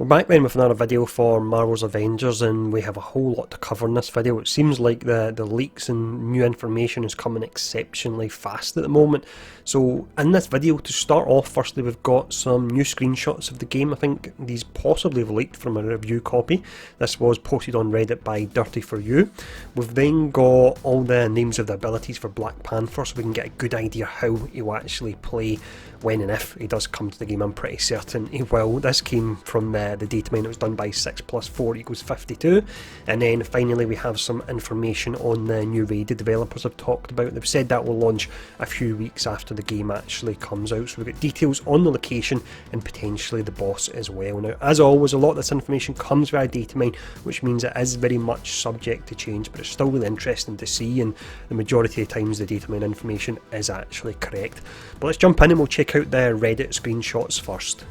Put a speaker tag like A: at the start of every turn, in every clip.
A: We're back then with another video for Marvel's Avengers, and we have a whole lot to cover in this video. It seems like the leaks and new information is coming exceptionally fast at the moment. So in this video, to start off, firstly we've got some new screenshots of the game. I think these possibly have leaked from a review copy. This was posted on Reddit by Dirty For You. We've then got all the names of the abilities for Black Panther, so we can get a good idea how he will actually play when and if he does come to the game. I'm pretty certain he will. This came from the Datamine. It was done by 6 + 4 = 52. And then finally we have some information on the new raid the developers have talked about. They've said that will launch a few weeks after the game actually comes out. So we've got details on the location and potentially the boss as well. Now, as always, a lot of this information comes via Datamine, which means it is very much subject to change, but it's still really interesting to see, and the majority of times the Datamine information is actually correct. But let's jump in and we'll check out the Reddit screenshots first.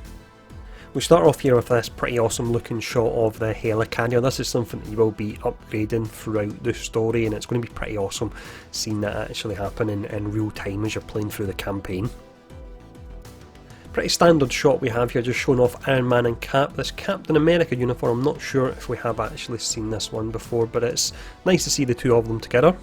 A: We start off here with this pretty awesome looking shot of the Helicarrier. This is something that you will be upgrading throughout the story, and it's going to be pretty awesome seeing that actually happen in real time as you're playing through the campaign. Pretty standard shot we have here, just showing off Iron Man and Cap. This Captain America uniform, I'm not sure if we have actually seen this one before, but it's nice to see the two of them together.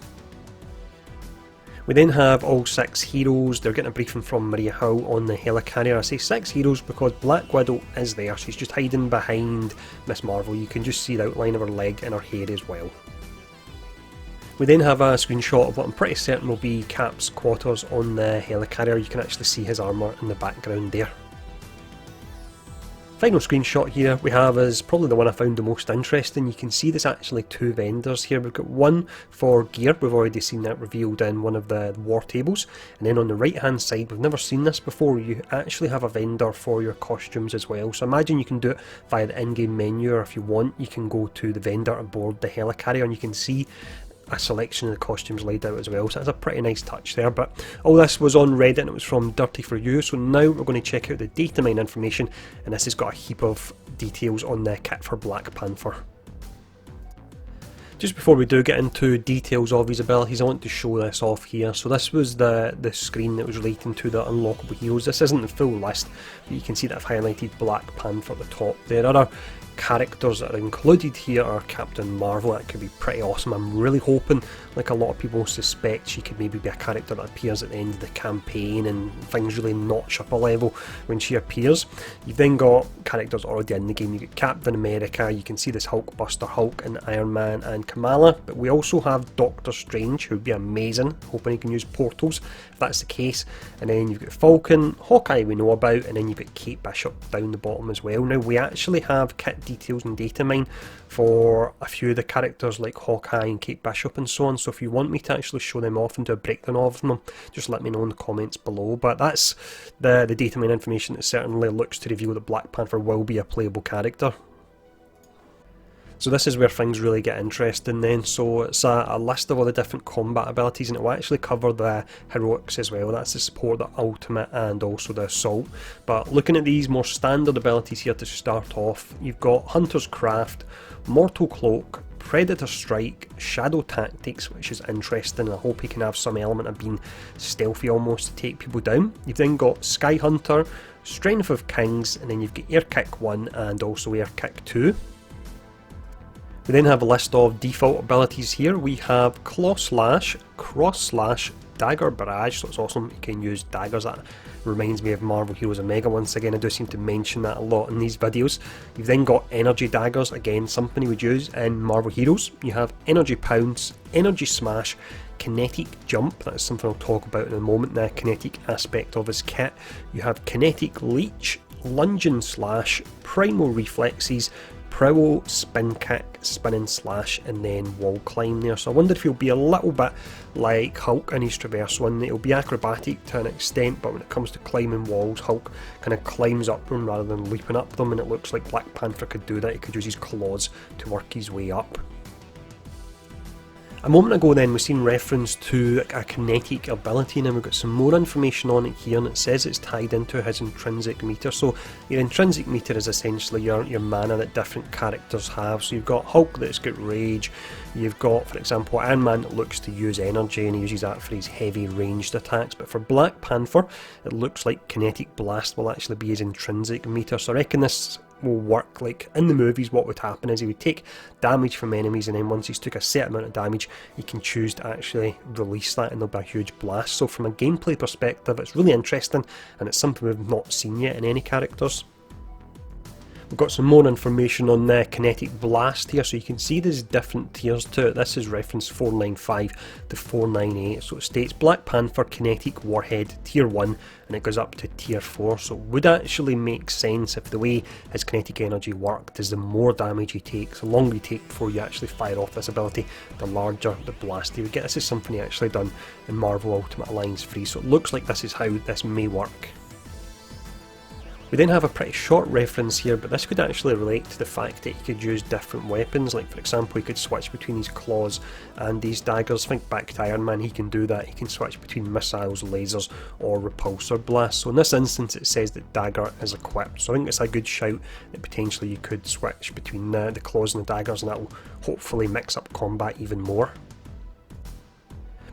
A: We then have all 6 heroes. They're getting a briefing from Maria Howe on the Helicarrier. I say 6 heroes because Black Widow is there. She's just hiding behind Miss Marvel. You can just see the outline of her leg and her hair as well. We then have a screenshot of what I'm pretty certain will be Cap's quarters on the Helicarrier. You can actually see his armour in the background there. Final screenshot here we have is probably the one I found the most interesting. You can see there's actually 2 vendors here. We've got one for gear, we've already seen that revealed in one of the war tables, and then on the right hand side, we've never seen this before, you actually have a vendor for your costumes as well. So imagine you can do it via the in-game menu, or if you want you can go to the vendor aboard the Helicarrier and you can see a selection of the costumes laid out as well, so that's a pretty nice touch there. But all this was on Reddit and it was from Dirty For You, so now we're going to check out the Datamine information, and this has got a heap of details on the kit for Black Panther. Just before we do get into details of his abilities, I want to show this off here. So this was the screen that was relating to the unlockable heroes. This isn't the full list, but you can see that I've highlighted Black Panther at the top there. Other characters that are included here are Captain Marvel. That could be pretty awesome. I'm really hoping, like a lot of people suspect, she could maybe be a character that appears at the end of the campaign and things really notch up a level when she appears. You've then got characters already in the game. You've got Captain America, you can see this Hulkbuster Hulk and Iron Man and Kamala, but we also have Doctor Strange, who would be amazing, hoping he can use portals if that's the case. And then you've got Falcon, Hawkeye we know about, and then you've got Kate Bishop down the bottom as well. Now we actually have kit details and Datamine for a few of the characters like Hawkeye and Kate Bishop and so on, so if you want me to actually show them off and do a breakdown of them, just let me know in the comments below. But that's the Datamine information that certainly looks to reveal that Black Panther will be a playable character. So this is where things really get interesting then. So it's a list of all the different combat abilities, and it will actually cover the heroics as well. That's the support, the ultimate, and also the assault. But looking at these more standard abilities here to start off, you've got Hunter's Craft, Mortal Cloak, Predator Strike, Shadow Tactics, which is interesting. I hope he can have some element of being stealthy almost to take people down. You've then got Sky Hunter, Strength of Kings, and then you've got Air Kick 1 and also Air Kick 2. We then have a list of default abilities here. We have Claw Slash, Cross Slash, Dagger Barrage, so it's awesome you can use daggers. That reminds me of Marvel Heroes Omega once again. I do seem to mention that a lot in these videos. You've then got Energy Daggers, again something you would use in Marvel Heroes. You have Energy Pounce, Energy Smash, Kinetic Jump, that's something I'll talk about in a moment, the kinetic aspect of his kit. You have Kinetic Leech, Lunging Slash, Primal Reflexes, Prowl, Spin Kick, Spin and Slash, and then Wall Climb there. So I wonder if he'll be a little bit like Hulk in his Traverse one. It'll be acrobatic to an extent, but when it comes to climbing walls, Hulk kind of climbs up them rather than leaping up them, and it looks like Black Panther could do that. He could use his claws to work his way up. A moment ago then we've seen reference to a kinetic ability, and we've got some more information on it here, and it says it's tied into his intrinsic meter. So your intrinsic meter is essentially your mana that different characters have. So you've got Hulk that's got rage, you've got, for example, Iron Man that looks to use energy and he uses that for his heavy ranged attacks, but for Black Panther it looks like Kinetic Blast will actually be his intrinsic meter. So I reckon this will work. Like in the movies, what would happen is he would take damage from enemies, and then once he's took a set amount of damage, he can choose to actually release that, and there'll be a huge blast. So from a gameplay perspective, it's really interesting, and it's something we've not seen yet in any characters. We've got some more information on the Kinetic Blast here, so you can see there's different tiers to it. This is reference 495 to 498, so it states Black Panther Kinetic Warhead Tier 1, and it goes up to Tier 4, so it would actually make sense if the way his kinetic energy worked is the more damage he takes, the longer you take before you actually fire off this ability, the larger the blast you would get. This is something he actually done in Marvel Ultimate Alliance 3, so it looks like this is how this may work. We then have a pretty short reference here, but this could actually relate to the fact that he could use different weapons. Like for example, he could switch between his claws and these daggers. Think back to Iron Man, he can do that. He can switch between missiles, lasers or repulsor blasts. So in this instance it says that dagger is equipped, so I think it's a good shout that potentially you could switch between the claws and the daggers, and that will hopefully mix up combat even more.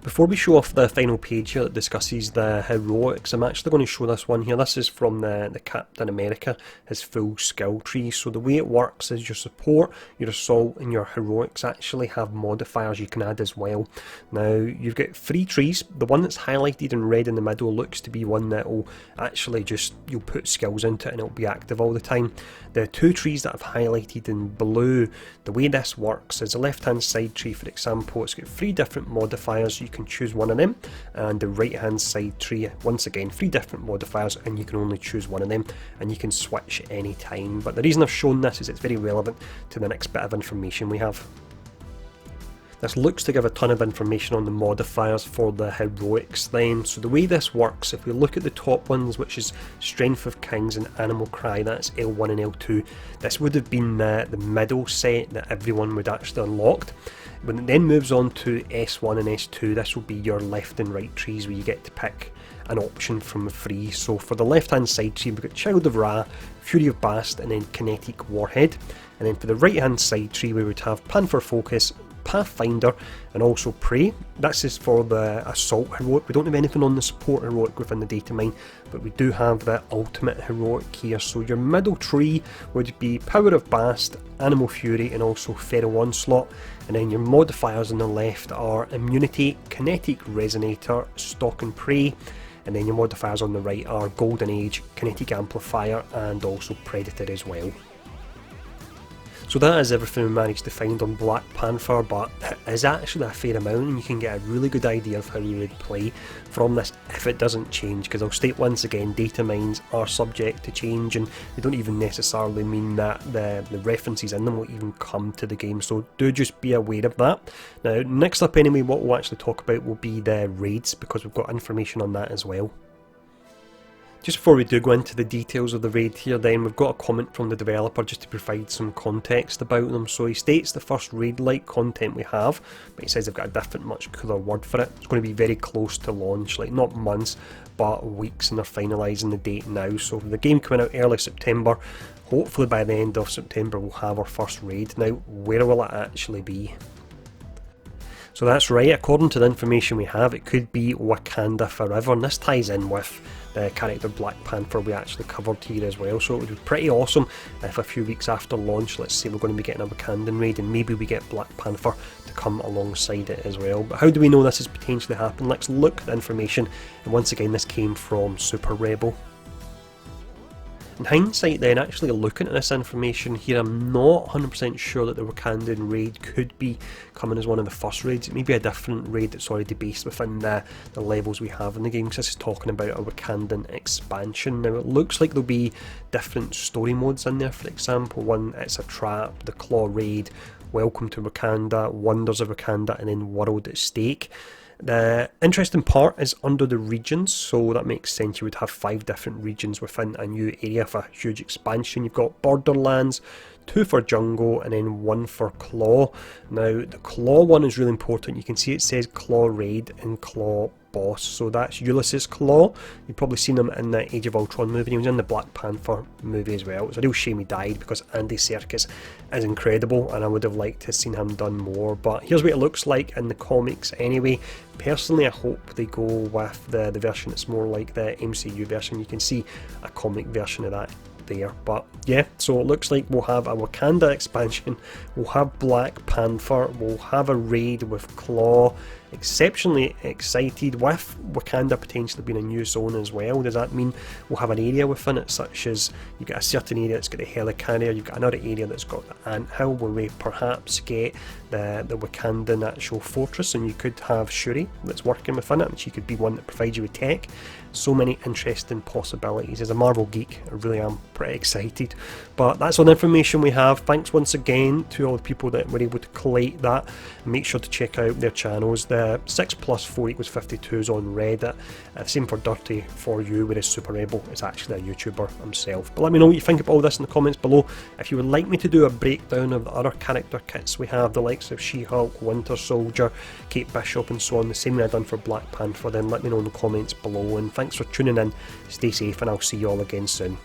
A: Before we show off the final page here that discusses the heroics, I'm actually going to show this one here. This is from the Captain America, his full skill tree. So the way it works is your support, your assault and your heroics actually have modifiers you can add as well. Now you've got 3 trees. The one that's highlighted in red in the middle looks to be one that will actually just, you'll put skills into it and it'll be active all the time. The 2 trees that I've highlighted in blue, the way this works is the left hand side tree, for example, it's got 3 different modifiers. You can choose one of them, and the right hand side tree, once again 3 different modifiers, and you can only choose one of them, and you can switch any time. But the reason I've shown this is it's very relevant to the next bit of information we have. This looks to give a ton of information on the modifiers for the heroics then. So the way this works, if we look at the top ones, which is Strength of Kings and Animal Cry, that's L1 and L2, this would have been the middle set that everyone would actually unlocked. When it then moves on to S1 and S2, this will be your left and right trees where you get to pick an option from 3. So for the left hand side tree we've got Child of Ra, Fury of Bast and then Kinetic Warhead, and then for the right hand side tree we would have Panther Focus, Pathfinder and also Prey. This is for the Assault Heroic. We don't have anything on the Support Heroic within the Datamine, but we do have the Ultimate Heroic here. So your middle tree would be Power of Bast, Animal Fury and also Feral Onslaught, and then your modifiers on the left are Immunity, Kinetic Resonator, Stalk and Prey, and then your modifiers on the right are Golden Age, Kinetic Amplifier and also Predator as well. So that is everything we managed to find on Black Panther, but it is actually a fair amount and you can get a really good idea of how you would play from this if it doesn't change, because I'll state once again, data mines are subject to change and they don't even necessarily mean that the references in them will even come to the game, so do just be aware of that. Now next up anyway, what we'll actually talk about will be the raids, because we've got information on that as well. Just before we do go into the details of the raid here then, we've got a comment from the developer just to provide some context about them. So he states the first raid-like content we have, but he says they've got a different, much cooler word for it. It's going to be very close to launch, like not months, but weeks, and they're finalising the date now. So the game coming out early September, hopefully by the end of September we'll have our first raid. Now, where will it actually be? So that's right, according to the information we have, it could be Wakanda forever, and this ties in with the character Black Panther we actually covered here as well. So it would be pretty awesome if a few weeks after launch, let's say we're going to be getting a Wakandan raid and maybe we get Black Panther to come alongside it as well. But how do we know this is potentially happening? Let's look at the information, and once again this came from SuperRebel. In hindsight then, actually looking at this information here, I'm not 100% sure that the Wakandan raid could be coming as one of the first raids. It may be a different raid that's already based within the levels we have in the game, because this is talking about a Wakandan expansion. Now it looks like there'll be different story modes in there. For example, one, it's a trap, the Claw raid, Welcome to Wakanda, Wonders of Wakanda and then World at Stake. The interesting part is under the regions, so that makes sense. You would have 5 different regions within a new area of a huge expansion. You've got Borderlands, 2 for Jungle and then 1 for Claw. Now the Claw one is really important. You can see it says Claw Raid and Claw Boss, so that's Ulysses Claw. You've probably seen him in the Age of Ultron movie, he was in the Black Panther movie as well. It's a real shame he died, because Andy Serkis is incredible and I would have liked to have seen him done more. But here's what it looks like in the comics anyway. Personally I hope they go with the version that's more like the MCU version. You can see a comic version of that there. But yeah, so it looks like we'll have a Wakanda expansion, we'll have Black Panther, we'll have a raid with Claw. Exceptionally excited with Wakanda potentially being a new zone as well. Does that mean we'll have an area within it, such as you've got a certain area that's got the Helicarrier, you've got another area that's got the anthill, where we perhaps get the Wakandan actual fortress, and you could have Shuri that's working within it, and she could be one that provides you with tech. So many interesting possibilities. As a Marvel geek, I really am pretty excited. But that's all the information we have. Thanks once again to all the people that were able to collate that. Make sure to check out their channels. The 6+4=52 is on Reddit. Same for Dirty For You, whereas SuperRebel is actually a YouTuber himself. But let me know what you think about all this in the comments below. If you would like me to do a breakdown of the other character kits we have, the likes of She-Hulk, Winter Soldier, Kate Bishop and so on, the same way I've done for Black Panther, then let me know in the comments below. And thanks for tuning in, stay safe, and I'll see you all again soon.